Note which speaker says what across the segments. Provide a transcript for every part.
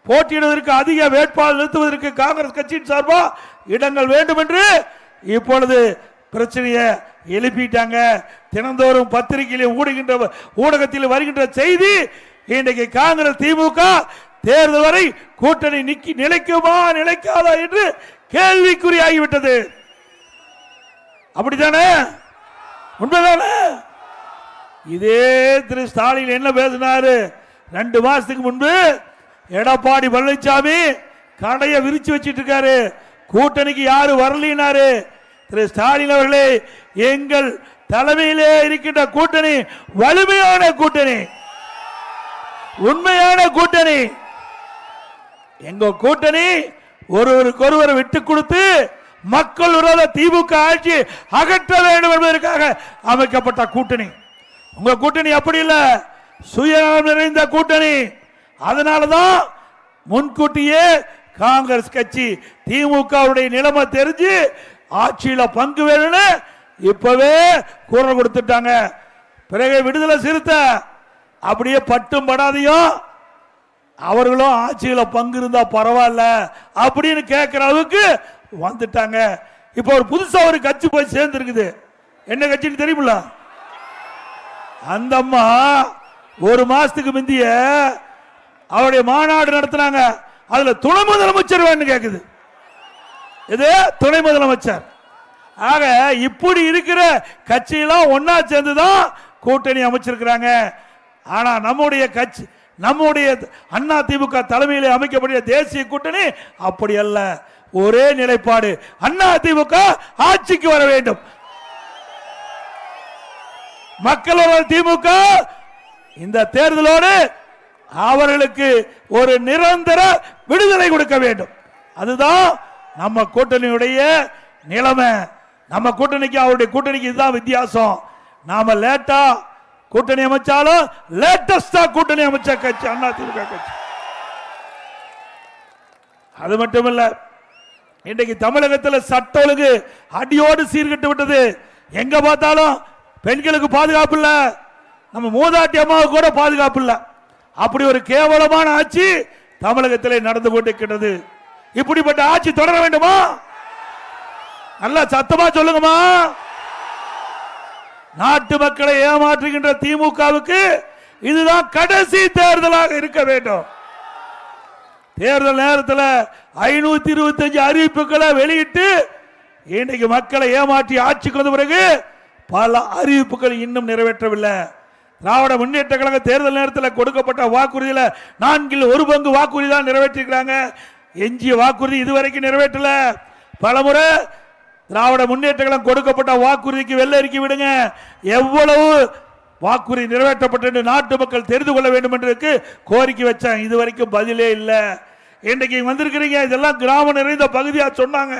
Speaker 1: போட்டியிடுவதற்கு அதிக வேட்பாளர் நிறுத்துவதற்கு காங்கிரஸ் கட்சியின் சார்பா இடங்கள் வேண்டும் என்று இப்பொழுது பிரச்சனையை எழுப்பிட்டாங்க. தினந்தோறும் பத்திரிகையில் ஊடகத்தில் வருகின்ற செய்தி இன்றைக்கு காங்கிரஸ் திமுக தேர்தல் வரை கூட்டணி நிலைக்குமா நிலைக்காதா என்று கேள்விக்குறியாகிவிட்டது. அப்படித்தானே? உண்மைதானே? இதே திரு ஸ்டாலின் என்ன பேசினாரு 2 மாசத்துக்கு முன்பு? எடப்பாடி பழனிசாமி கடையை விரிச்சு வச்சிட்டு இருக்காரு, கூட்டணிக்கு யாரு வரலினாரு. திரு ஸ்டாலின் அவர்களே, எங்கள் தலைமையிலே இருக்கின்ற கூட்டணி வலிமையான கூட்டணி, உண்மையான கூட்டணி. எங்க கூட்டணி ஒருவருக்கொருவர் விட்டு கொடுத்து மக்கள் விரோத திமுக ஆட்சி அகற்ற வேண்டும் என்பதற்காக அமைக்கப்பட்ட கூட்டணி. உங்க கூட்டணி அப்படி இல்ல, சுயநலம் நிறைந்த கூட்டணி. அதனாலதான் முன்கூட்டியே காங்கிரஸ் கட்சி திமுகவுடைய நிலைமை தெரிஞ்சு ஆட்சியில பங்கு வேணும்னு இப்பவே குரல் கொடுத்துட்டாங்க. பிறகு விடுதலை சிறுத்தை அப்படியே பட்டும் படாதையும் அவர்களும் ஆட்சியில பங்கு இருந்தா பரவாயில்ல அப்படின்னு கேட்கிற அளவுக்கு வந்துட்டாங்க. இப்ப ஒரு புதுசா ஒரு கட்சி போய் சேர்ந்து இருக்குது. என்ன கட்சின்னு தெரியுமில்ல? அந்த அம்மா 1 மாசத்துக்கு முந்திய அவருடைய மாநாடு நடத்தினாங்க. அதுல துணை முதலமைச்சர் வேணும் கேக்குது. இது துணை முதலமைச்சர். ஆக இப்படி இருக்கிற கட்சியெல்லாம் ஒன்னா சேர்ந்துதான் கூட்டணி அமைச்சிருக்கிறாங்க. ஆனா நம்முடைய கட்சி, நம்முடைய அண்ணா திமுக தலைமையிலே அமைக்கப்பட்ட தேசிய கூட்டணி அப்படி அல்ல. ஒரே நிலைப்பாடு, அண்ணா திமுக ஆட்சிக்கு வர வேண்டும். மக்களோட திமுக இந்த தேர்தலோடு அவர்களுக்கு ஒரு நிரந்தர விடுதலை கொடுக்க வேண்டும். அதுதான் நம்ம கூட்டணியுடைய நிலைமை. நம்ம கூட்டணிக்கு அவருடைய கூட்டணிக்கு இதுதான் வித்தியாசம். நாம லேட்டா கூட்டணி அமைச்சாலும் லேட்டஸ்டா கூட்டணி அமைச்ச கட்சி அண்ணா திமுக கட்சி. அது மட்டுமல்ல, இன்றைக்கு தமிழகத்தில் சட்ட ஒழுங்கு அடியோடு சீர்கட்டு விட்டது. எங்க பார்த்தாலும் பெண்களுக்கு பாதுகாப்பு இல்ல, நம்ம மூதாட்டி அம்மாவுக்கு கூட பாதுகாப்பு இல்ல. அப்படி ஒரு கேவலமான ஆட்சி தமிழகத்தில் நடந்து கொண்டிருக்கிறது. இப்படிப்பட்ட ஆட்சி தொடர வேண்டுமா? நல்லா சத்தமா சொல்லுங்கம்மா. நாட்டு மக்களை ஏமாற்றுகின்ற திமுகவுக்கு இதுதான் கடைசி தேர்தலாக இருக்க வேண்டும். தேர்தல் நேரத்தில் 525 அறிவிப்புகளை வெளியிட்டு இன்றைக்கு மக்களை ஏமாற்றி ஆட்சிக்கு வந்த பிறகு பல அறிவிப்புகள் இன்னும் நிறைவேற்றவில்லை. திராவிட முன்னேற்ற கழக தேர்தல் நேரத்தில் கொடுக்கப்பட்ட வாக்குறுதியில 4/1 வாக்குறுதி தான் நிறைவேற்றிருக்கிறாங்க. எஞ்சிய வாக்குறுதி இதுவரைக்கும் நிறைவேற்றல. பலமுறை திராவிட முன்னேற்ற கழகம் கொடுக்கப்பட்ட வாக்குறுதிக்கு வெள்ளை அறிக்கை விடுங்க, எவ்வளவு வாக்குறுதி நிறைவேற்றப்பட்டு நாட்டு மக்கள் தெரிந்து கொள்ள வேண்டும் என்று கோரிக்கை வச்சாங்க. இதுவரைக்கும் பதிலே இல்லை. இன்றைக்கு வந்திருக்கிறீங்க, இதெல்லாம் கிராமம் நிறைந்த பகுதியா சொன்னாங்க.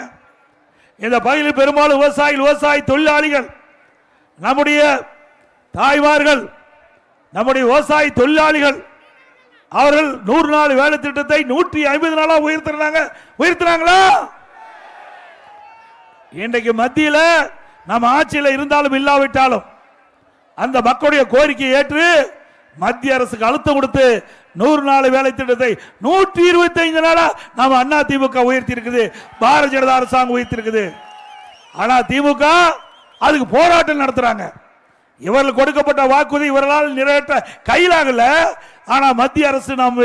Speaker 1: இந்த பகுதியில் பெரும்பாலும் விவசாய தொழிலாளிகள், நம்முடைய தாய்மார்கள், நம்முடைய விவசாய தொழிலாளிகள், அவர்கள் 100 நாள் வேலை திட்டத்தை 150 நாளா உயர்த்தினாங்களா? இன்றைக்கு மத்தியில் நம்ம ஆட்சியில் இருந்தாலும் இல்லாவிட்டாலும் அந்த மக்களுடைய கோரிக்கையை ஏற்று மத்திய அரசுக்கு அழுத்தம் கொடுத்து 100 நாள் வேலை திட்டத்தை 125 நாளா நாம அண்ணா திமுக உயர்த்தி இருக்குது, பாரதிய ஜனதா அரசாங்கம் உயர்த்தி இருக்குது. ஆனா திமுக அதுக்கு போராட்டம் நடத்துறாங்க. இவர்கள் கொடுக்கப்பட்ட வாக்குறுதி இவர்களால் நிறைவேற்ற கையிலாகல. ஆனா மத்திய அரசு நாம்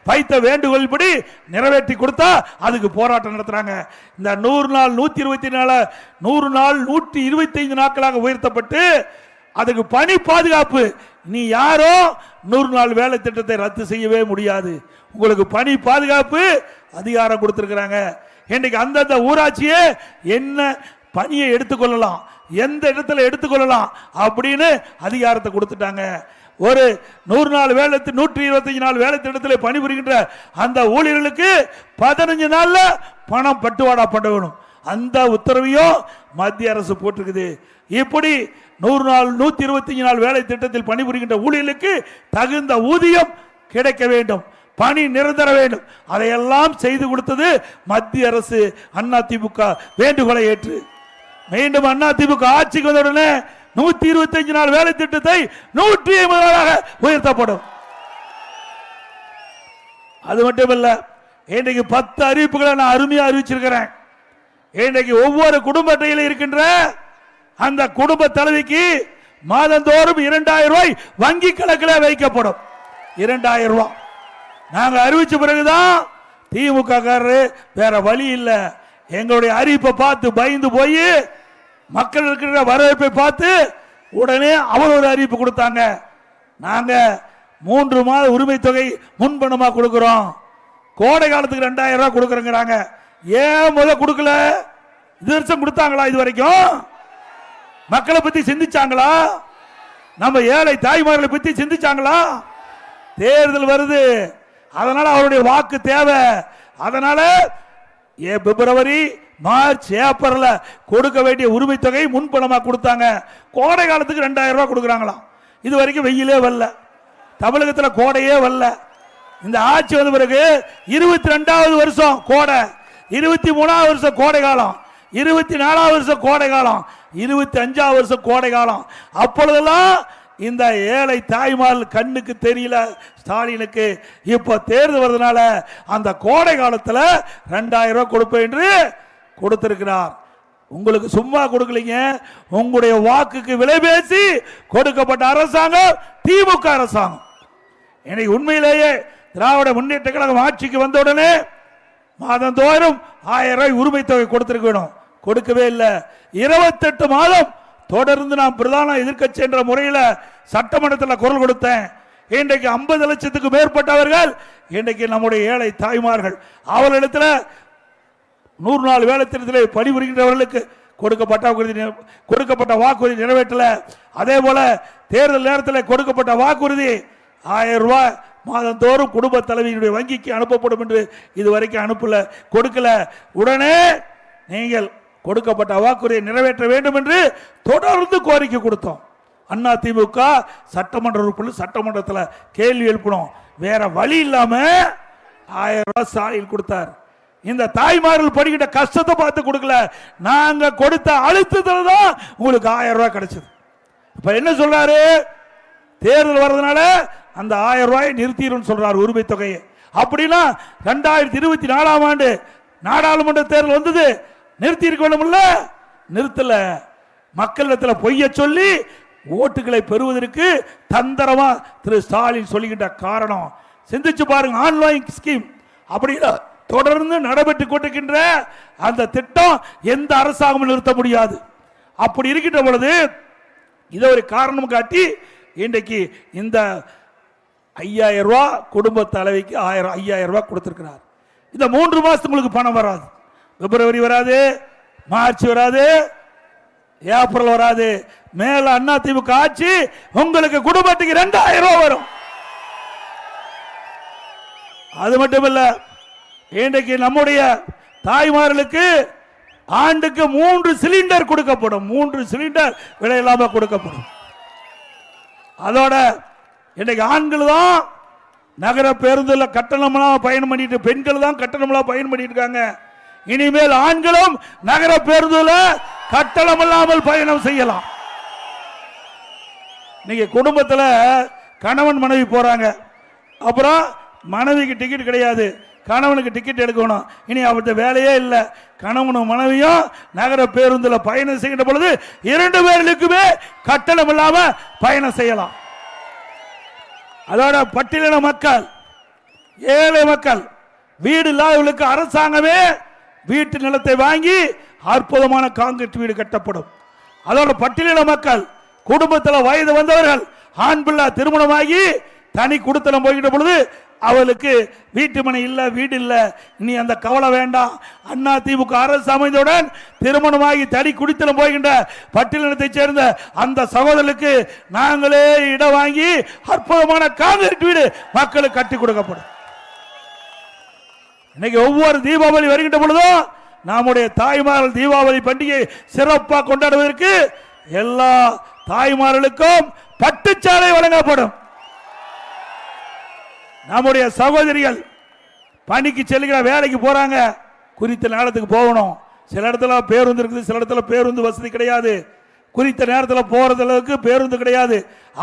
Speaker 1: வைத்த வேண்டுகோள்படி நிறைவேற்றி கொடுத்தா அதுக்கு போராட்டம் நடத்துறாங்க. இந்த 100 நாள் 125 நாட்களாக உயர்த்தப்பட்டு அதுக்கு பணி பாதுகாப்பு. நீ யாரோ 100 நாள் வேலை திட்டத்தை ரத்து செய்யவே முடியாது. உங்களுக்கு பணி பாதுகாப்பு அதிகாரம் கொடுத்திருக்கிறாங்க. இன்றைக்கு அந்தந்த ஊராட்சியே என்ன பணியை எடுத்துக்கொள்ளலாம், எந்த இடத்துல எடுத்துக்கொள்ளலாம் அப்படின்னு அதிகாரத்தை கொடுத்துட்டாங்க. ஒரு 100 நாள் வேலை 125 நாள் வேலை திட்டத்தில் பணிபுரிகின்ற அந்த ஊழியர்களுக்கு 15 நாள்ல பணம் பட்டுவாடா பண்ணணும். அந்த உத்தரவையும் மத்திய அரசு போட்டிருக்குது. இப்படி 100 நாள் 125 நாள் வேலை திட்டத்தில் பணிபுரிகின்ற ஊழியர்களுக்கு தகுந்த ஊதியம் கிடைக்க வேண்டும், பணி நிரந்தர வேண்டும். அதையெல்லாம் செய்து கொடுத்தது மத்திய அரசு. அண்ணா திமுக வேண்டுகோளை ஏற்று மீண்டும் அண்ணா திமுக ஆட்சிக்கு வந்த உடனே 125 நாள் வேலை திட்டத்தை 150 நாளாக உயர்த்தப்படும். அது மட்டும் இல்ல, இன்றைக்கு 10 அறிவிப்புகளை நான் அருமையா அறிவிச்சிருக்கிறேன். இன்றைக்கு ஒவ்வொரு குடும்ப அட்டையில் இருக்கின்ற அந்த குடும்ப தலைவிக்கு மாதந்தோறும் 2000 ரூபாய் வங்கி கணக்கில் வைக்கப்படும். 2000 ரூபாய் நாங்க அறிவிச்ச பிறகுதான் திமுக காரரு வேற வழி இல்லை, எங்களுடைய அறிவிப்பை பார்த்து பயந்து போய் மக்கள் இருக்கிற வரவேற்பை பார்த்து உடனே அவர் ஒரு அறிவிப்பு கொடுத்தாங்க. நாங்க 3 மாத உரிமை தொகை முன்பணமா கொடுக்கிறோம், கோடை காலத்துக்கு 2000 ரூபாய் கொடுக்கறோங்கிறாங்க. ஏன் முதல் கொடுக்கல? இது வருஷம் கொடுத்தாங்களா? இது வரைக்கும் மக்களை பத்தி சிந்திச்சாங்களா? நம்ம ஏழை தாய்மார்களை பத்தி சிந்திச்சாங்களா? தேர்தல் வருது, அதனால அவருடைய வாக்கு தேவை. அதனால பிப்ரவரி மார்ச் ஏப்ரல் கொடுக்க வேண்டிய உரிமை தொகை முன்பணமா கொடுத்தாங்க. கோடை காலத்துக்கு 2000 ரூபாய் கொடுக்குறாங்களாம். இது வரைக்கும் வெயிலே வரல, தமிழகத்தில் கோடையே வரல. இந்த ஆட்சி வந்த பிறகு 22வது வருஷம் கோடை, 23வது வருஷம் கோடை காலம், 24வது வருஷம் கோடை காலம், 25வது வருஷம் கோடை காலம். அப்பொழுதெல்லாம் இந்த ஏழை தாய்மார்கள் கண்ணுக்கு தெரியல ஸ்டாலினுக்கு. இப்ப தேர்தல் வருதுனால அந்த கோடை காலத்தில் 2000 ரூபாய் கொடுப்பேன் என்று கொடுத்திருக்கிறார். உங்களுக்கு சும்மா கொடுக்கலீங்க, உங்களுடைய வாக்குக்கு விலை பேசி கொடுக்கப்பட்ட அரசாங்கம் திமுக அரசாங்கம். இன்னைக்கு உண்மையிலேயே திராவிட முன்னேற்ற கழகம் ஆட்சிக்கு வந்த உடனே மாதந்தோறும் 1000 ரூபாய் உரிமை தொகை கொடுத்திருக்க வேணும், கொடுக்கவே இல்லை. 28 மாதம் தொடர்ந்து நான் பிரதான எதிர்க்கட்சி என்ற முறையில் சட்டமன்றத்தில் குரல் கொடுத்தேன். இன்றைக்கு 50 லட்சத்துக்கு மேற்பட்டவர்கள் இன்றைக்கு நம்முடைய ஏழை தாய்மார்கள், அவர்களிடத்தில் 100 நாள் வேலை திட்டத்தில் பணிபுரிகின்றவர்களுக்கு கொடுக்கப்பட்ட வாக்குறுதி நிறைவேற்றல. அதே போல தேர்தல் நேரத்தில் கொடுக்கப்பட்ட வாக்குறுதி 1000 ரூபாய் மாதந்தோறும் குடும்ப தலைவியினுடைய வங்கிக்கு அனுப்பப்படும் என்று இதுவரைக்கும் அனுப்பல, கொடுக்கல. உடனே நீங்கள் கொடுக்கப்பட்ட வாக்குறுதியை நிறைவேற்ற வேண்டும் என்று தொடர்ந்து கோரிக்கை கொடுத்தோம். அண்ணா திமுக சட்டமன்ற உறுப்பினர் சட்டமன்றத்தில் கேள்வி எழுப்பணும், வேற வழி இல்லாம 1000 ரூபாய் ஸ்டாலின் கொடுத்தார். இந்த தாய்மார்கள் படுகின்ற கஷ்டத்தை பார்த்து கொடுக்கல, நாங்க கொடுத்த அழுத்தத்துல தான் உங்களுக்கு 1000 ரூபாய் கிடைச்சது. இப்ப என்ன சொல்றாரு? தேர்தல் வர்றதுனால அந்த 1000 ரூபாயை நிறுத்திடும் சொல்றாரு உரிமை தொகையை. அப்படின்னா 2024ஆம் ஆண்டு நாடாளுமன்ற தேர்தல் வந்தது, நிறுத்தி இருக்க வேண்டும்ல, நிறுத்தல. மக்களிடத்தில் பொய்ய சொல்லி ஓட்டுகளை பெறுவதற்கு தந்திரமா திரு ஸ்டாலின் சொல்லுகின்ற காரணம் சிந்திச்சு பாருங்க. ஆன்லைன் ஸ்கீம் அப்படின்னா தொடர்ந்து நடைபெற்றுக் கொண்டிருக்கின்ற அந்த திட்டம் எந்த அரசாங்கமும் நிறுத்த முடியாது. அப்படி இருக்கின்ற பொழுது இதை ஒரு காரணம் காட்டி இன்றைக்கு இந்த 5000 ரூபாய் குடும்ப தலைவிக்கு 5000 ரூபாய் கொடுத்திருக்கிறார். இந்த 3 மாசத்துக்கு உங்களுக்கு பணம் வராது. பிப்ரவரி வராது, மார்ச் வராது, ஏப்ரல் வராது. மேல அண்ணா திமுக ஆட்சி உங்களுக்கு குடும்பத்துக்கு 2000 ரூபாய் வரும். அது மட்டும் இல்ல, இன்றைக்கு நம்முடைய தாய்மார்களுக்கு ஆண்டுக்கு 3 சிலிண்டர் கொடுக்கப்படும். 3 சிலிண்டர் விலை இல்லாம கொடுக்கப்படும். அதோட இன்றைக்கு ஆண்கள் தான் நகர பேருந்துல கட்டணமெல்லாம் பயணம் பண்ணிட்டு, பெண்கள் தான் கட்டணமெல்லாம் பயணம் பண்ணிட்டு இருக்காங்க. இனிமேல் ஆண்களும் நகர பேருந்துல கட்டணம் இல்லாமல் பயணம் செய்யலாம். நீங்க குடும்பத்தில் கணவன் மனைவி போறாங்க, அப்புறம் மனைவிக்கு டிக்கெட் கிடையாது, கணவனுக்கு டிக்கெட் எடுக்கணும். இனி அவர்கிட்ட வேலையே இல்லை. கணவனும் மனைவியும் நகர பேருந்துல பயணம் செய்கின்ற பொழுது 2 பேர்களுக்குமே கட்டணம் இல்லாம பயணம் செய்யலாம். அதோட பட்டியலின மக்கள், ஏழை மக்கள், வீடு இல்லாதவர்களுக்கு அரசாங்கமே வீட்டு நிலத்தை வாங்கி அற்புதமான காங்கிரீட் வீடு கட்டப்படும். அதோட பட்டியலின மக்கள், குடும்பத்தில் வயது வந்தவர்கள், ஆண் பிள்ளை திருமணமாகி தனி குடித்தனம் போகின்ற பொழுது அவளுக்கு வீட்டு மனை இல்ல, வீடு இல்ல, இனி அந்த கவலை வேண்டாம். அண்ணா திமுக அரசு அமைந்தவுடன் திருமணமாகி தனி குடித்தனம் போகின்ற பட்டியலினத்தை சேர்ந்த அந்த சகோதரர்களுக்கு நாங்களே இடம் வாங்கி அற்புதமான காங்கிரீட் வீடு மக்களுக்கு கட்டி கொடுக்கப்படும். இன்னைக்கு ஒவ்வொரு தீபாவளி வருகின்ற பொழுதும் நம்முடைய தாய்மார்கள் தீபாவளி பண்டிகை சிறப்பாக கொண்டாடுவதற்கு எல்லா தாய்மார்களுக்கும் பட்டுச்சாலை வழங்கப்படும். நம்முடைய சகோதரிகள் பணிக்கு செல்கிற வேலைக்கு போறாங்க, குறித்த நேரத்துக்கு போகணும். சில இடத்துல பேருந்து இருக்குது, சில இடத்துல பேருந்து வசதி கிடையாது, குறித்த நேரத்தில் போறதுக்கு பேருந்து கிடையாது.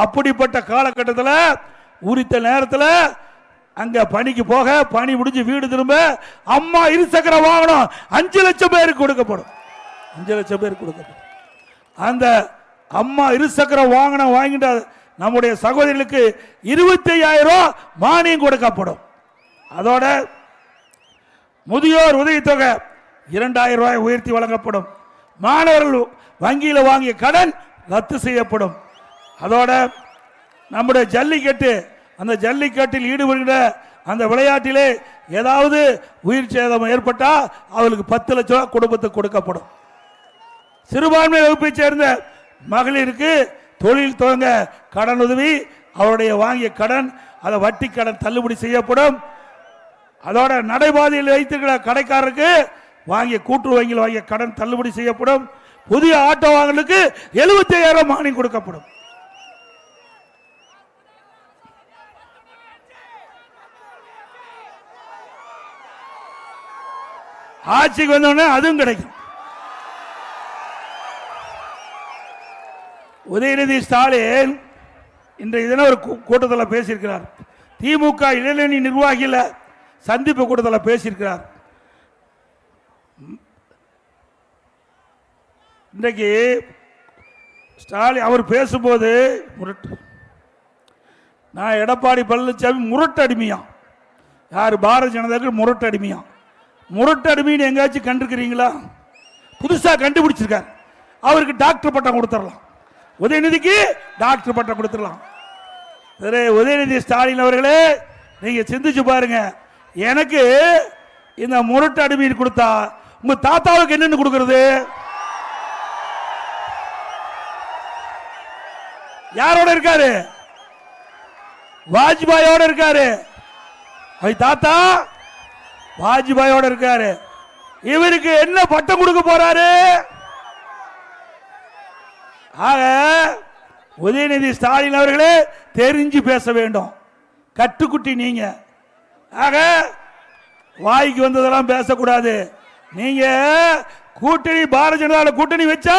Speaker 1: அப்படிப்பட்ட காலகட்டத்தில் உரித்த நேரத்தில் அங்க பணிக்கு போக, பணி முடிஞ்சு வீடு திரும்ப அம்மா இருசக்கர வாகனம் 5 லட்சம் பேருக்கு கொடுக்கப்படும். 5 லட்சம் பேருக்கு கொடுக்கப்படும். அந்த அம்மா இருசக்கர வாகனம் வாங்கிட்ட நம்முடைய சகோதரிகளுக்கு 25,000 ரூபாய் மானியம் கொடுக்கப்படும். அதோட முதியோர் உதவித்தொகை 2,000 ரூபாய் உயர்த்தி வழங்கப்படும். மாணவர்கள் வங்கியில் வாங்கிய கடன் ரத்து செய்யப்படும். அதோட நம்முடைய ஜல்லிக்கட்டு, அந்த ஜல்லிக்கட்டில் ஈடுபடுகிற அந்த விளையாட்டிலே ஏதாவது உயிர் சேதம் ஏற்பட்டால் அவர்களுக்கு 10 லட்சம் ரூபாய் குடும்பத்துக்கு கொடுக்கப்படும். சிறுபான்மை வகுப்பை சேர்ந்த மகளிருக்கு தொழில் துவங்க கடன் உதவி, அவருடைய வாங்கிய கடன், அதை வட்டி கடன் தள்ளுபடி செய்யப்படும். அதோட நடைபாதையில் வைத்திருக்கிற கடைக்காரருக்கு வாங்கிய கூட்டுறவு வங்கியில் வாங்கிய கடன் தள்ளுபடி செய்யப்படும். புதிய ஆட்டோ வாங்கலுக்கு 75,000 மானியம் கொடுக்கப்படும். ஆட்சிக்கு வந்தோடனே அதுவும் கிடைக்கும். உதயநிதி ஸ்டாலின் இன்றைய தினம் ஒரு கூட்டத்தில் பேசியிருக்கிறார். திமுக இளைஞரணி நிர்வாகிகள சந்திப்பு கூட்டத்தில் பேசியிருக்கிறார். இன்றைக்கு ஸ்டாலின் அவர் பேசும்போது நான் எடப்பாடி பழனிசாமி முரட்டு அடிமையாம். யார்? பாரதிய ஜனதாவுக்கு முரட்டு அடிமையாம். முரட்டு அடிமைன்னு எங்கேயாச்சும் கண்டிருக்கிறீங்களா? புதுசாக கண்டுபிடிச்சிருக்கார். அவருக்கு டாக்டர் பட்டம் கொடுத்துடலாம். உதயநிதிக்கு டாக்டர் பட்டம் கொடுத்துடலாம். உதயநிதி ஸ்டாலின் அவர்களே, நீங்க சிந்திச்சு பாருங்க. எனக்கு இந்த முரட்டு அடிமைன்னு கொடுத்தா உங்க தாத்தாவுக்கு என்னன்னு கொடுக்கிறது? யாரோட இருக்காரு? வாஜ்பாயோட இருக்காரு. தாத்தா வாஜ்பாயோட இருக்காரு. இவருக்கு என்ன பட்டம் கொடுக்க போறாரு? ஆக உதயநிதி ஸ்டாலின் அவர்களே தெரிஞ்சு பேச வேண்டும். கட்டுக்குட்டி நீங்க. ஆக வாய்க்கு வந்ததெல்லாம் பேசக்கூடாது. நீங்க கூட்டணி பாரதிய ஜனதா கூட்டணி வச்சா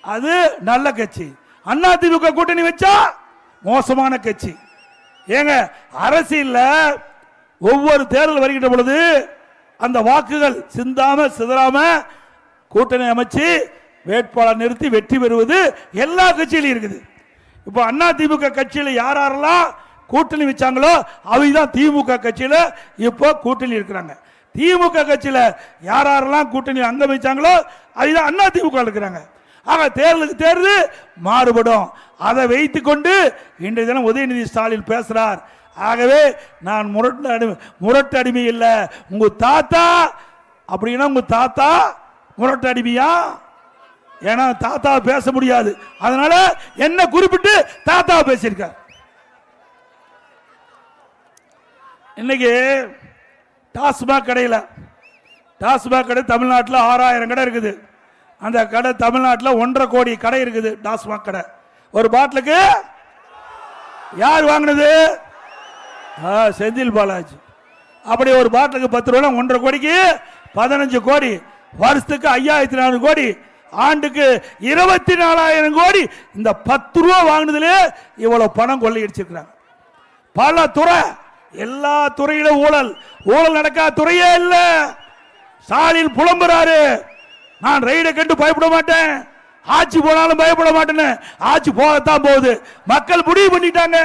Speaker 1: அது நல்ல கட்சி, அதிமுக கூட்டணி வச்சா மோசமான கட்சி. ஏங்க அரசியல்ல ஒவ்வொரு தேர்தல் வருகின்ற பொழுது அந்த வாக்குகள் சிந்தாம சிதறாம கூட்டணி அமைச்சு வேட்பாளர் நிறுத்தி வெற்றி பெறுவது எல்லா கட்சியிலும் இருக்குது. இப்போ அதிமுக கட்சியில் யாரெல்லாம் கூட்டணி வச்சாங்களோ அவங்க தான் திமுக கட்சியில இப்போ கூட்டணி இருக்கிறாங்க. திமுக கட்சியில யாரெல்லாம் கூட்டணி அங்கம் வச்சாங்களோ அதுதான் அதிமுக இருக்கிறாங்க. ஆக தேர்தலுக்கு தேர்தல் மாறுபடும். அதை வைத்துக் கொண்டு இன்றைய தினம் உதயநிதி ஸ்டாலின் பேசுறார். ஆகவே நான் முரட்டு அடிமை இல்லை. உங்க தாத்தா அப்படின்னா உங்க தாத்தா முரட்டு அடிமையா? ஏன்னா தாத்தா பேச முடியாது. அதனால என்ன குறிப்பிட்டு தாத்தா பேசியிருக்கார். இன்னைக்கு டாஸ்மாக் கடையில், டாஸ்மாக் கடை தமிழ்நாட்டில் 6000 கடை இருக்குது. அந்த கடை தமிழ்நாட்டில் 1.5 கோடி கடை இருக்குது. டாஸ்மாக் கடை ஒரு பாட்டிலுக்கு யார் வாங்கினது? செந்தில் பாலாஜி. அப்படி ஒரு பாட்டிலுக்கு 10 ரூபா, 1.5 கோடிக்கு 15 கோடி, வருஷத்துக்கு 5400 கோடி, ஆண்டுக்கு 24,000 கோடி. இந்த 10 ரூபா வாங்கினதுல இவ்வளவு பணம் கொள்ளையடிச்சிருக்கிறாங்க. பல துறை, எல்லா துறையிலும் ஊழல். ஊழல் நடக்காத துறையே இல்ல. ஸ்டாலின் புலம்புறாரு, நான் ரைடை கண்டு பயப்பட மாட்டேன், ஆட்சி போனாலும் பயப்பட மாட்டேன்னு. ஆட்சி போகத்தான் போகுது. மக்கள் முடிவு பண்ணிட்டாங்க.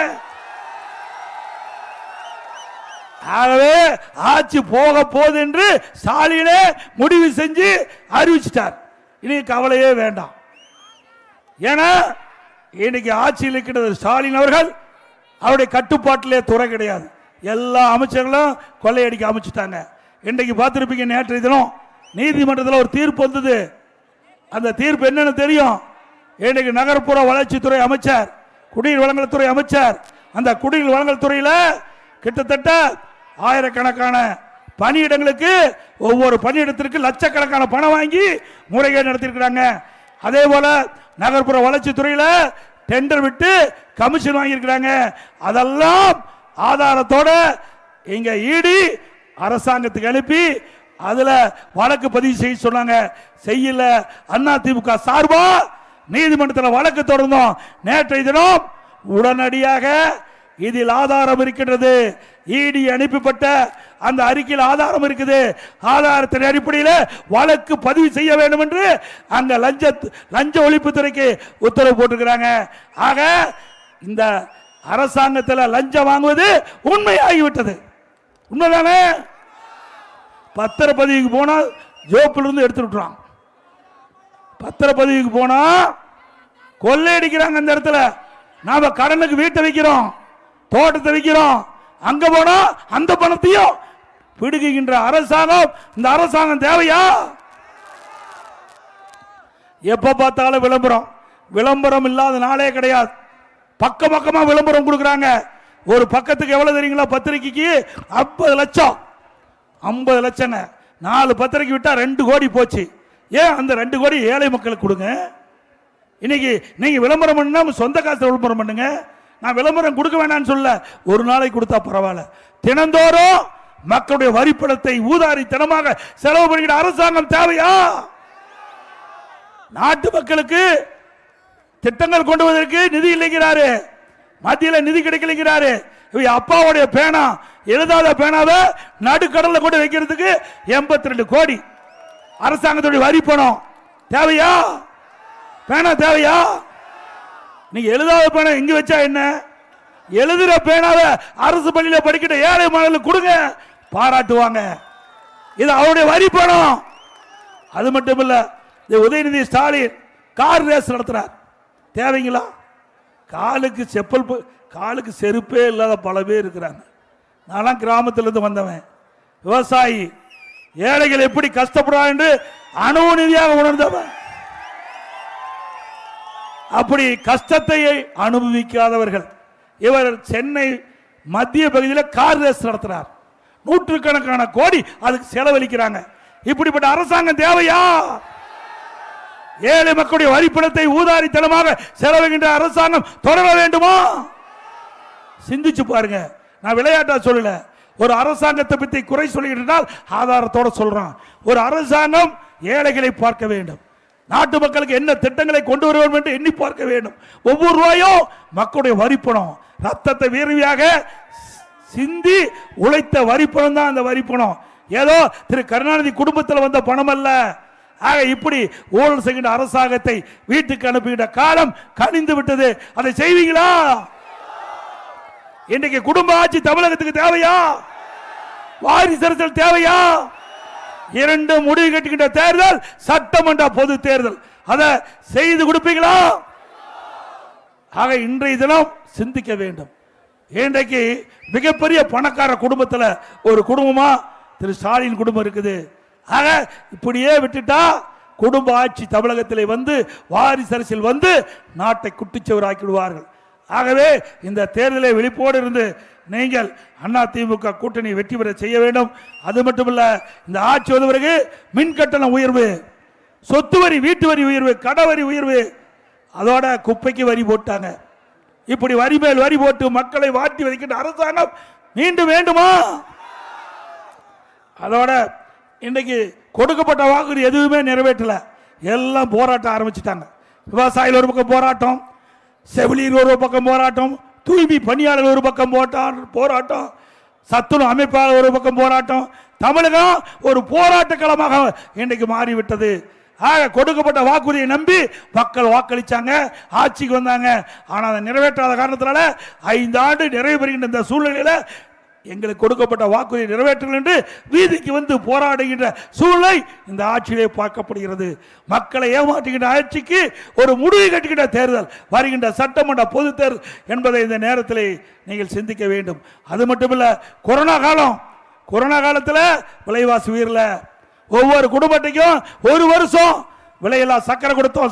Speaker 1: ஆகவே ஆட்சி போக போகுது என்று ஸ்டாலினே முடிவு செஞ்சு அறிவிச்சிட்டார். இனி கவலையே வேண்டாம். ஏன்னா இன்னைக்கு ஆட்சியில் இருக்கிற ஸ்டாலின் அவர்கள் அவருடைய கட்டுப்பாட்டிலே துறை கிடையாது. எல்லா அமைச்சர்களும் கொள்ளையடிக்க அமைச்சிட்டாங்க. இன்றைக்கு பார்த்திருப்பீங்க, நேற்றைய தினம் நீதிமன்றத்தில் ஒரு தீர்ப்பு வந்தது. அந்த தீர்ப்பு என்னன்னு தெரியும்? இன்னைக்கு நகர்ப்புற வளர்ச்சித்துறை அமைச்சர், குடிநீர் வழங்கல் துறை அமைச்சர், அந்த குடிநீர் வழங்கல் துறையில கிட்டத்தட்ட ஆயிரக்கணக்கான பணியிடங்களுக்கு ஒவ்வொரு பணியிடத்திற்கு லட்சக்கணக்கான பணம் வாங்கி முறைகேடு நடத்திருக்கிறாங்க. அதே போல நகர்ப்புற வளர்ச்சி துறையில டெண்டர் விட்டு கமிஷன் வாங்கியிருக்கிறாங்க. அதெல்லாம் ஆதாரத்தோட இங்க ஈடி அரசாங்கத்துக்கு அனுப்பி அதுல வழக்கு பதிவு செய்ய சொன்னாங்க. செய்யல. அதிமுக சார்பா நீதிமன்றத்தில் வழக்கு தொடர்ந்தோம். நேற்றைய தினம் உடனடியாக இதில் ஆதாரம் இருக்கின்றது. இடி அனுப்பப்பட்ட அந்த அறிக்கையில் ஆதாரம் இருக்குது. ஆதாரத்தின் அடிப்படையில் வழக்கு பதிவு செய்ய வேண்டும் என்று அங்க லஞ்ச ஒழிப்புத்துறைக்கு உத்தரவு போட்டிருக்கிறாங்க. ஆக இந்த அரசாங்கத்தில் லஞ்சம் வாங்குவது உண்மையாகிவிட்டது. உண்மைதானே? பத்திரப்பதிவுக்கு போனா ஜோப்பில் இருந்து எடுத்து விட்டுறான். பத்திரப்பதிவுக்கு போனா கொள்ளையடிக்கிறாங்க. அந்த இடத்துல நாம கடனுக்கு வீட்டை வைக்கிறோம், தோட்டத்தை வைக்கிறோம், அங்க போனா அந்த பணத்தையும் பிடுங்குகின்ற அரசாங்கம். இந்த அரசாங்கம் தேவையா? எப்ப பார்த்தாலும் விளம்பரம், விளம்பரம் இல்லாத நாளே கிடையாது. பக்கமா விளம்பரம் கொடுக்குறாங்க. ஒரு பக்கத்துக்கு எவ்வளவு தெரியுங்களா? பத்திரிகைக்கு 50 லட்சம். 50 லட்சம் 4 பத்திரிக்கை விட்டா 2 கோடி போச்சு. ஏன் அந்த 2 கோடி ஏழை மக்களுக்கு கொடுங்க. இன்னைக்கு நீங்க விளம்பரம் பண்ணா சொந்த காசு விளம்பரம் பண்ணுங்க. நான் விளம்பரம் கொடுக்க வேண்டாம்னு சொல்ல, ஒரு நாளைக்கு கொடுத்தா பரவாயில்ல. தினந்தோறும் மக்களுடைய வரிப்பணத்தை ஊதாரித்தனமாக செலவு பண்ணுகிற அரசாங்கம் தேவையா? நாட்டு மக்களுக்கு திட்டங்கள் கொண்டு வருவதற்கு நிதி இல்லைங்கிறாரு, மத்தியில் நிதி கிடைக்கலைங்கிறாரு. அப்பாவுடைய பேனா, எழுதாத பேனாவை நடுக்கடல்ல கொண்டு வைக்கிறதுக்கு 82 கோடி அரசாங்கத்துடைய வரி பணம் தேவையா? பேனா தேவையா? நீங்க எழுதாத பேனா எங்க வச்சா என்ன? எழுதுற பேனாவை அரசு பள்ளியில படிக்கிற ஏழை மாணவர்களுக்கு கொடுங்க, பாராட்டுவாங்க. இது அவருடைய வரி பணம். அது மட்டும் இல்ல, உதயநிதி ஸ்டாலின் கார் ரேஸ் நடத்துறார். தேவைங்களா? காலுக்கு செப்பல், காலுக்கு செருப்பே இல்லாத பல பேர் இருக்கிறாங்க. நான் கிராமத்திலிருந்து வந்தவன், விவசாயி. ஏழைகள் எப்படி கஷ்டப்படுறாங்க என்று அனுபவ உணர்ந்தவன். அப்படி கஷ்டத்தை அனுபவிக்காதவர்கள் இவர் சென்னை மத்திய பகுதியில் கார் ரேஸ் நடத்துறார். நூற்றுக்கணக்கான கோடி அதுக்கு செலவழிக்கிறாங்க. இப்படிப்பட்ட அரசாங்கம் தேவையா? ஏழை மக்களுடைய வரிப்பணத்தை ஊதாரித்தனமாக செலவழிக்கின்ற அரசாங்கம் தொடர வேண்டுமா? சிந்திச்சு பாருங்க. நான் விளையாட்டா சொல்லல, ஒரு அரசாங்கத்தை பற்றி குறை சொல்லிட்டால் ஆதாரத்தோட சொல்றான். ஒரு அரசாங்கம் ஏழைகளை பார்க்க வேண்டும், நாட்டு மக்களுக்கு என்ன திட்டங்களை கொண்டு வர வேண்டும் என்று எண்ணி பார்க்க வேண்டும். ஒவ்வொரு ரூபாயும் மக்களுடைய வரிப்பணம், ரத்தத்தை வேர்வையாக சிந்தி உழைத்த வரிப்பணம் தான் அந்த வரிப்பணம். ஏதோ திரு கருணாநிதி குடும்பத்தில் வந்த பணம் அல்ல. ஆக இப்படி ஊழல் செய்கின்ற அரசாங்கத்தை வீட்டுக்கு அனுப்புகின்ற காலம் கனிந்து விட்டது. அதை செய்வீங்களா? இன்றைக்கு குடும்ப ஆட்சி தமிழகத்துக்கு தேவையா? வாரிசு அரசியல் தேவையா? 2 முடிவு கட்டுகின்ற தேர்தல் சட்டமன்ற பொது தேர்தல். அதை செய்து கொடுப்பீங்களா? ஆக இன்றைய தினம் சிந்திக்க வேண்டும். இன்றைக்கு மிகப்பெரிய பணக்கார குடும்பத்தில் ஒரு குடும்பமா திரு ஸ்டாலின் குடும்பம் இருக்குது. ஆக இப்படியே விட்டுட்டா குடும்ப ஆட்சி தமிழகத்தில் வந்து வாரிசு அரசியல் வந்து நாட்டை குட்டிச்சவராக்கிடுவார்கள். ஆகவே இந்த தேர்தலை விழிப்போடு இருந்து நீங்கள் அதிமுக கூட்டணி வெற்றி பெற செய்ய வேண்டும். அது மட்டுமல்ல, இந்த ஆட்சி வந்த பிறகு மின் கட்டணம் உயர்வு, சொத்து வரி, வீட்டு வரி உயர்வு, கடவரி உயர்வு, அதோட குப்பைக்கு வரி போட்டாங்க. இப்படி வரி மேல் வரி போட்டு மக்களை வாட்டி வதைக்கின்ற அரசாங்கம் மீண்டும் வேண்டுமா? அதோட இன்றைக்கு கொடுக்கப்பட்ட வாக்குறுதி எதுவுமே நிறைவேற்றல. எல்லாம் போராட்டம் ஆரம்பிச்சுட்டாங்க. விவசாயிகள் ஒரு பக்கம் போராட்டம், செவிலியர் ஒரு பக்கம் போராட்டம், தூய்மை பணியாளர் ஒரு பக்கம் போராட்டம், சத்துணவு அமைப்பாளர் ஒரு பக்கம் போராட்டம். தமிழகம் ஒரு போராட்ட களமாக இன்றைக்கு மாறிவிட்டது. ஆக கொடுக்கப்பட்ட வாக்குறுதியை நம்பி மக்கள் வாக்களிச்சாங்க, ஆட்சிக்கு வந்தாங்க. ஆனால் அதை நிறைவேற்றாத காரணத்தினால 5 ஆண்டு நிறைவு பெறுகின்ற இந்த சூழ்நிலையில் எங்களுக்கு கொடுக்கப்பட்ட வாக்குறுதியை நிறைவேற்றல் என்று வீதிக்கு வந்து போராடுகின்ற சூழ்நிலை இந்த ஆட்சியிலே பார்க்கப்படுகிறது. மக்களை ஏமாற்றுகின்ற ஆட்சிக்கு ஒரு முடிவு கட்டுகின்ற தேர்தல் வருகின்ற சட்டமன்ற பொது தேர்தல் என்பதை இந்த நேரத்தில் நீங்கள் சிந்திக்க வேண்டும். அது மட்டுமல்ல, கொரோனா காலத்தில் விலைவாசி உயர்ல ஒவ்வொரு குடும்பத்தையும் 1 வருஷம் விலையெல்லாம் சக்கரை கொடுத்தோம்,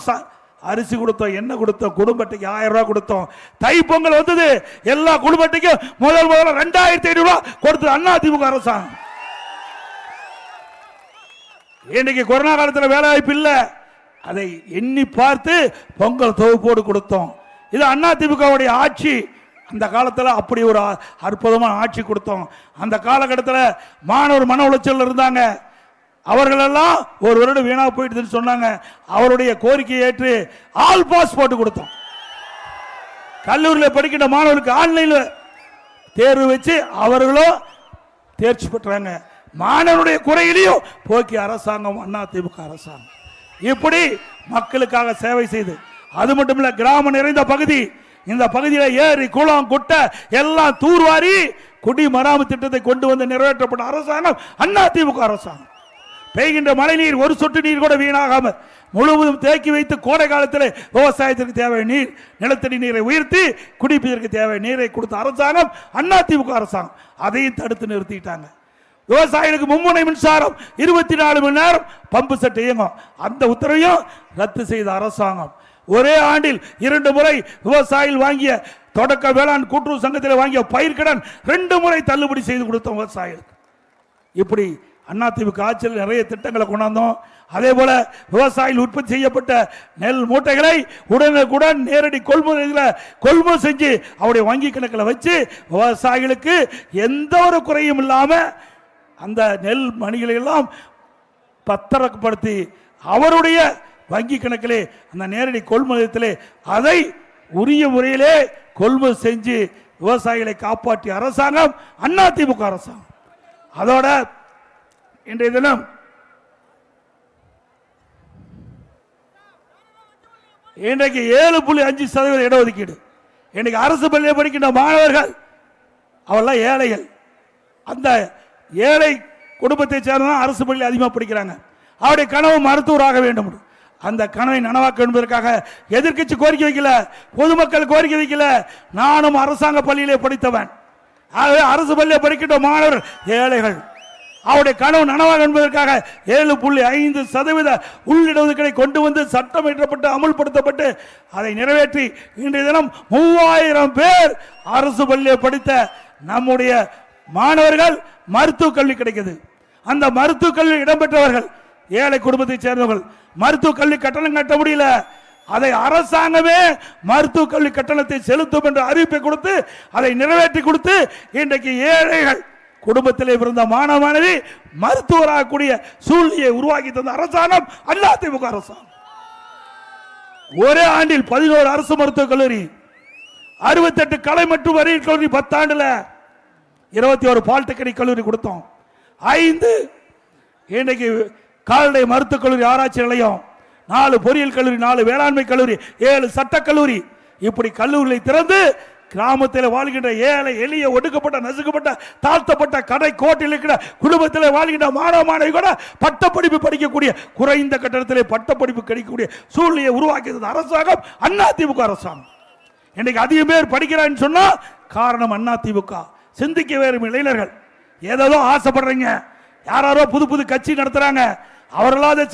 Speaker 1: அரிசி கொடுத்தோம், எண்ணெய் கொடுத்தோம், குடும்பத்துக்கு 1000 ரூபாய் கொடுத்தோம். தை பொங்கல் வந்தது, எல்லா குடும்பத்துக்கும் முதல்ல 2500 ரூபாய் கொடுத்தது அதிமுக அரசாங்கம். இன்னைக்கு கொரோனா காலத்தில் வேலை வாய்ப்பு இல்லை, அதை எண்ணி பார்த்து பொங்கல் தொகுப்போடு கொடுத்தோம். இது அதிமுகவுடைய ஆட்சி. அந்த காலத்தில் அப்படி ஒரு அற்புதமான ஆட்சி கொடுத்தோம். அந்த காலகட்டத்தில் மாணவர் மன உளைச்சல் இருந்தாங்க. அவர்களெல்லாம் ஒரு வருடம் வீணா போயிட்டு சொன்னாங்க. அவருடைய கோரிக்கையை ஏற்று ஆல் பாஸ் போட்டு கொடுத்தோம். கல்லூரியில் படிக்கின்ற மாணவர்களுக்கு ஆன்லைனில் தேர்வு வச்சு அவர்களும் தேர்ச்சி பெற்றாங்க. மாணவனுடைய குறையிலையும் போக்கி அரசாங்கம் அதிமுக அரசாங்கம் இப்படி மக்களுக்காக சேவை செய்து, அது மட்டும் இல்ல கிராமம் நிறைந்த பகுதி, இந்த பகுதியில் ஏரி குளம் குட்டை எல்லாம் தூர்வாரி குடிமராமத்து திட்டத்தை கொண்டு வந்து நிறைவேற்றப்பட்ட அரசாங்கம் அதிமுக அரசாங்கம். பெய்கின்ற மழை நீர் ஒரு சொட்டு நீர் கூட வீணாகாமல் முழுவதும் தேக்கி வைத்து கோடை காலத்தில் விவசாயத்திற்கு தேவை நீர், நிலத்தடி நீரை உயர்த்தி குடிப்பதற்கு தேவை நீரை கொடுத்த அரசாங்கம் அதிமுக அரசாங்கம். அதையும் தடுத்து நிறுத்திட்டாங்க. விவசாயிகளுக்கு மும்முனை மின்சாரம் 24 மணி நேரம் பம்பு செட் இயங்கும், அந்த உத்தரவையும் ரத்து செய்த அரசாங்கம். ஒரே ஆண்டில் 2 முறை விவசாயிகள் வாங்கிய தொடக்க வேளாண் கூட்டுறவு சங்கத்தில் வாங்கிய பயிர்க்கடன் 2 முறை தள்ளுபடி செய்து கொடுத்தோம் விவசாயிகளுக்கு. இப்படி அதிமுக ஆட்சியில் நிறைய திட்டங்களை கொண்டாந்தோம். அதே போல விவசாயிகள் உற்பத்தி செய்யப்பட்ட நெல் மூட்டைகளை உடனுக்குடன் நேரடி கொள்முதல் செஞ்சு அவருடைய வங்கி கணக்கில் வச்சு விவசாயிகளுக்கு எந்த ஒரு குறையும் இல்லாம அந்த நெல் மணிகளை எல்லாம் பத்திரப்படுத்தி அவருடைய வங்கி கணக்கிலே அந்த நேரடி கொள்முதலத்திலே அதை உரிய முறையிலே கொள்முதல் செஞ்சு விவசாயிகளை காப்பாற்றிய அரசாங்கம் அதிமுக அரசாங்கம். அதோட இன்றைய தினம் இன்றைக்கு 7.5% இடஒதுக்கீடு. இன்றைக்கு அரசு பள்ளியில் படிக்கின்ற மாணவர்கள் அவெல்லாம் ஏழைகள். அந்த ஏழை குடும்பத்தை சேர்ந்த அரசு பள்ளியில் அதிகமாக படிக்கிறாங்க. அவருடைய கனவு மருத்துவராக வேண்டும். அந்த கனவை நனவாக்க என்பதற்காக எதிர்க்கட்சி கோரிக்கை வைக்கல, பொதுமக்கள் கோரிக்கை வைக்கல. நானும் அரசாங்க பள்ளியிலே படித்தவன். ஆகவே அரசு பள்ளியில் படிக்கின்ற மாணவர்கள் ஏழைகள். அவருடைய கனவு நனவாக என்பதற்காக 7.5% உள்ளிடஒதுக்கீடை கொண்டு வந்து சட்டம் இயற்றப்பட்டு அமுல்படுத்தப்பட்டு அதை நிறைவேற்றி இன்றைய தினம் 3000 பேர் அரசு பள்ளியில் படித்த நம்முடைய மாணவர்கள் மருத்துவ கல்வி கிடைக்குது. அந்த மருத்துவ கல்வி இடம்பெற்றவர்கள் ஏழை குடும்பத்தை சேர்ந்தவர்கள். மருத்துவ கல்வி கட்டணம் கட்ட முடியல, அதை அரசாங்கமே மருத்துவ கல்வி கட்டணத்தை செலுத்தும் என்ற அறிவிப்பை கொடுத்து அதை நிறைவேற்றி கொடுத்து இன்றைக்கு ஏழைகள் குடும்பத்திலே பிறந்த மாணவ மாணவி மருத்துவராகக்கூடிய சூழ்நிலையை உருவாக்கி தந்த அரசாங்கம் அதிமுக அரசாங்கம். ஒரே ஆண்டில் 11 அரசு மருத்துவக் கல்லூரி, 68 கலை மற்றும் அறிவியல் கல்லூரி, 10 ஆண்டுல 21 பாலிடெக்னிக் கல்லூரி கொடுத்தோம். 5 இன்றைக்கு கால்நடை மருத்துவக் கல்லூரி ஆராய்ச்சி நிலையம், 4 பொறியியல் கல்லூரி, 4 வேளாண்மை கல்லூரி, 7 சட்டக் கல்லூரி. இப்படி கல்லூரிகளை திறந்து கிராமத்தில் வாழ்கின்ற ஏழை எளிய ஒடுக்கப்பட்ட நசுக்கப்பட்ட தாழ்த்தப்பட்ட கடை கோட்டில் இருக்கிற குடும்பத்தில் வாழ்கின்ற மாணவ மாணவி கூட பட்டப்படிப்பு படிக்கக்கூடிய குறைந்த கட்டணத்திலே பட்டப்படிப்பு கிடைக்கக்கூடிய சூழ்நிலையை உருவாக்கியது அரசாங்கம் அதிமுக அரசாங்கம். இன்னைக்கு அதிக பேர் படிக்கிறான்னு சொன்னா காரணம் அதிமுக. சிந்திக்க வேறும் இளைஞர்கள் ஏதோ ஆசைப்படுறீங்க, யாரோ புது புது கட்சி நடத்துறாங்க, அவர்களா அதை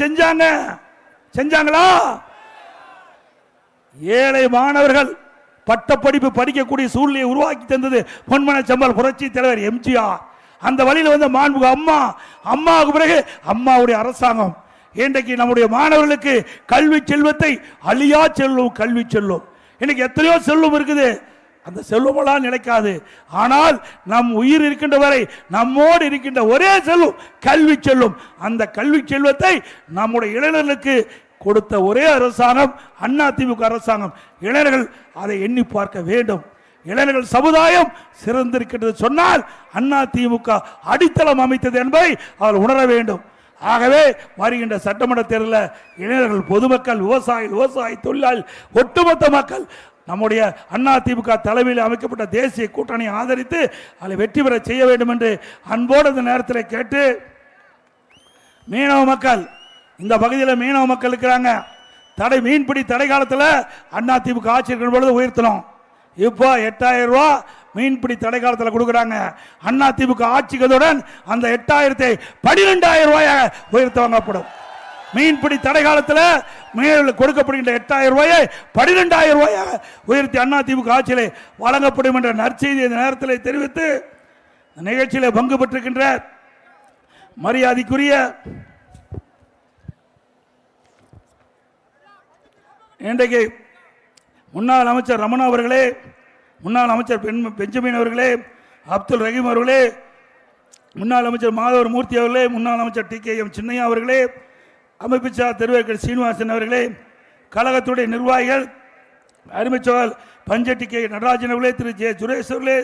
Speaker 1: செஞ்சாங்களா? ஏழை மாணவர்கள் பட்டப்படிப்பு படிக்கக்கூடிய சூழ்நிலையை உருவாக்கி தந்தது பொன்மன செம்மல் புரட்சி தலைவர் எம்ஜிஆர். அந்த வழியில் வந்த மாண்புக அம்மாவுக்கு பிறகு அம்மாவுடைய அரசாங்கம் இன்றைக்கு நம்முடைய மாணவர்களுக்கு கல்வி செல்வத்தை அழியா செல்லும் கல்வி செல்லும். இன்னைக்கு எத்தனையோ செல்வம் இருக்குது, அந்த செல்வமெல்லாம் நிலைக்காது. ஆனால் நம் உயிர் இருக்கின்ற வரை நம்மோடு இருக்கின்ற ஒரே செல்வம் கல்வி செல்லும். அந்த கல்வி செல்வத்தை நம்முடைய இளைஞர்களுக்கு கொடுத்த ஒரே அரசாங்கம் அதிமுக அரசாங்கம். இளைஞர்கள் அதை எண்ணி பார்க்க வேண்டும். இளைஞர்கள் சமுதாயம் சிறந்திருக்கிறது சொன்னால் அதிமுக அடித்தளம் அமைத்தது என்பதை அவர் உணர வேண்டும். ஆகவே வருகின்ற சட்டமன்ற தேர்தலில் இளைஞர்கள், பொதுமக்கள், விவசாய தொழிலாளி, ஒட்டுமொத்த மக்கள் நம்முடைய அதிமுக தலைமையில் அமைக்கப்பட்ட தேசிய கூட்டணியை ஆதரித்து அதை வெற்றி பெற செய்ய வேண்டும் என்று அன்போடு இந்த நேரத்தில் கேட்டு, மீனவ மக்கள், இந்த பகுதியில் மீனவ மக்கள் இருக்கிறாங்க. மீன்பிடி தடை காலத்தில் அதிமுக ஆட்சி இருக்கிற பொழுது உயர்த்தணும். இப்போ 8000 ரூபா மீன்பிடி தடை காலத்தில் கொடுக்குறாங்க. அதிமுக ஆட்சிகளுடன் அந்த 8000ஐ 12000 ரூபாயாக உயர்த்த வாங்கப்படும். மீன்பிடி தடை காலத்தில் கொடுக்கப்படுகின்ற 8000 ரூபாயை 12000 ரூபாயாக உயர்த்தி அதிமுக ஆட்சியிலே வழங்கப்படும் என்ற நற்செய்தி இந்த நேரத்தில் தெரிவித்து நிகழ்ச்சியில் பங்கு பெற்றிருக்கின்ற மரியாதைக்குரிய இன்றைக்கு முன்னாள் அமைச்சர் ரமணா அவர்களே, முன்னாள் அமைச்சர் பெஞ்சமின் அவர்களே, அப்துல் ரஹீம் அவர்களே, முன்னாள் அமைச்சர் மாதவர் மூர்த்தி அவர்களே, முன்னாள் அமைச்சர் TKM சின்னையா அவர்களே, அமைப்புச்சார் திருவேற்கல் சீனிவாசன் அவர்களே, கழகத்துடைய நிர்வாகிகள், அருமைச்சோழர் பஞ்சட்டி K நடராஜன் அவர்களே, திரு ஜே சுரேஷ் அவர்களே,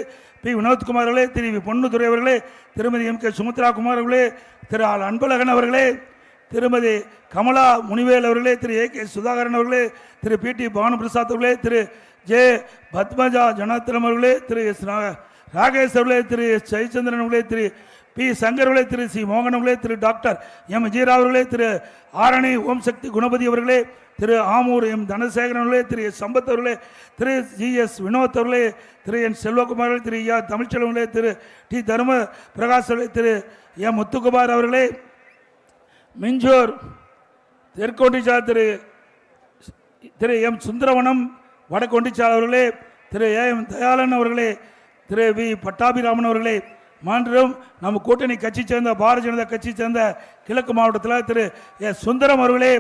Speaker 1: பி. வினோத்குமார் அவர்களே, திரு பொன்னுதுரை அவர்களே, திருமதி எம். கே. சுமித்ரா குமார் அவர்களே, திரு ஆர். அன்பழகன் அவர்களே, திருமதி கமலா முனிவேல் அவர்களே, திரு ஏ. கே. சுதாகரன் அவர்களே, திரு பி. டி. பானுபிரசாத் அவர்களே, திரு ஜே. பத்மஜா ஜனார்த்தனம் அவர்களே, திரு எஸ். ராகேஷ் அவர்களே, திரு எஸ். ஜெயச்சந்திரன் அவர்களே, திரு பி. சங்கர் அவர்களே, திரு சி. மோகன் அவர்களே, திரு டாக்டர் எம். விஜயராவ் அவர்களே, திரு ஆரணி ஓம் சக்தி குணபதி அவர்களே, திரு ஆமூர் எம். தனசேகரன் அவர்களே, திரு எஸ். சம்பத் அவர்களே, திரு ஜி. எஸ். வினோத் அவர்களே, திரு என். செல்வகுமார் அவர்களே, திரு யா. தமிழ்ச்செல்வன் அவர்களே, திரு டி. தர்ம பிரகாஷ் அவர்களே, திரு எம். முத்துக்குமார் அவர்களே, மிஞ்சூர் தெற்கொண்டிச்சார் திரு எம். சுந்தரவனம் வடக்கொண்டிச்சார் அவர்களே, திரு ஏ. எம். தயாளன் அவர்களே, திரு வி. பட்டாபிராமன் அவர்களே, மாண்பும் நம்ம கூட்டணி கட்சி சேர்ந்த பாரதிய ஜனதா கட்சி சேர்ந்த கிழக்கு மாவட்டத்தில் திரு எஸ். சுந்தரம் அவர்களே,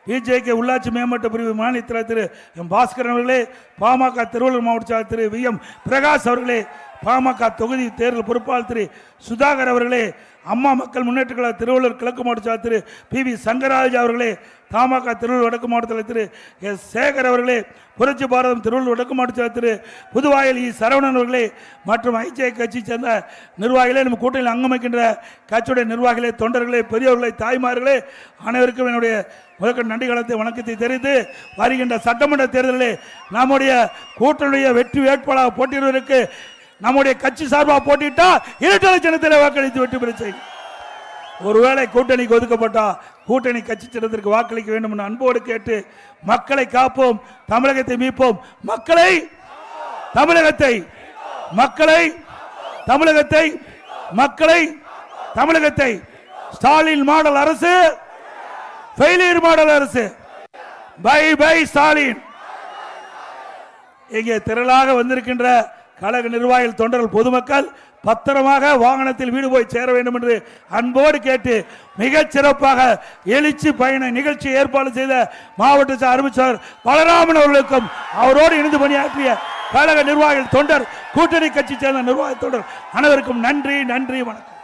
Speaker 1: பிஜேகே உள்ளாட்சி மேம்பாட்டு பிரிவு மாநிலத்தில் திரு எம். பாஸ்கரன் அவர்களே, பாமக திருவள்ளூர் மாவட்ட செயலாளர் திரு வி. எம். பிரகாஷ் அவர்களே, பாமக தொகுதி தேர்தல் பொறுப்பாளர் திரு சுதாகர் அவர்களே, அம்மா மக்கள் முன்னேற்ற கழக திருவள்ளூர் கிழக்கு மாவட்ட செயலாளர் திரு பி. வி. சங்கராஜ் அவர்களே, தமாக திருவள்ளூர் வடக்கு மாவட்டத்தில் திரு எஸ். சேகர் அவர்களே, புரட்சி பாரதம் திருவள்ளூர் வடக்கு மாவட்ட செயலாளர் திரு புதுவாயில் இ. சரவணன் அவர்களே மற்றும் ஐஜே கட்சி சேர்ந்த நிர்வாகிகளே, நம்ம கூட்டணியில் அங்கமைக்கின்ற கட்சியுடைய நிர்வாகிகளே, தொண்டர்களே, பெரியவர்களே, தாய்மார்களே, அனைவருக்கும் என்னுடைய முதற்கண் நன்றி கலத்தை வணக்கத்தை தெரிவித்து வருகின்ற சட்டமன்ற தேர்தலில் நம்முடைய கூட்டணியுடைய வெற்றி வேட்பாளராக போட்டியிடுவதற்கு நம்முடைய கட்சி சார்பாக போட்டியிட்டா இரட்டை சின்னத்தில் வாக்களித்து வெற்றி பெற செய்யும். ஒருவேளை கூட்டணிக்கு ஒதுக்கப்பட்டா கூட்டணி கட்சி சின்னத்திற்கு வாக்களிக்க வேண்டும் என்று அன்போடு கேட்டு, மக்களை காப்போம், தமிழகத்தை மீட்போம், மக்களை தமிழகத்தை மக்களை தமிழகத்தை மக்களை தமிழகத்தை ஸ்டாலின் மாடல் அரசு, ஃபெயிலியர் மாடல் அரசு, பை பை ஸ்டாலின். இங்கே திரளாக வந்திருக்கின்ற கழக நிர்வாகிகள், தொண்டர்கள், பொதுமக்கள் பத்திரமாக வாகனத்தில் வீடு போய் சேர வேண்டும் என்று அன்போடு கேட்டு, மிகச் சிறப்பாக எழுச்சி பயண நிகழ்ச்சி ஏற்பாடு செய்த மாவட்ட அறிவிச்சார் பலராமன் அவர்களுக்கும் அவரோடு இணைந்து பணியாற்றிய கழக நிர்வாகிகள், தொண்டர், கூட்டணி கட்சி சேர்ந்த நிர்வாக தொண்டர் அனைவருக்கும் நன்றி, நன்றி, வணக்கம்.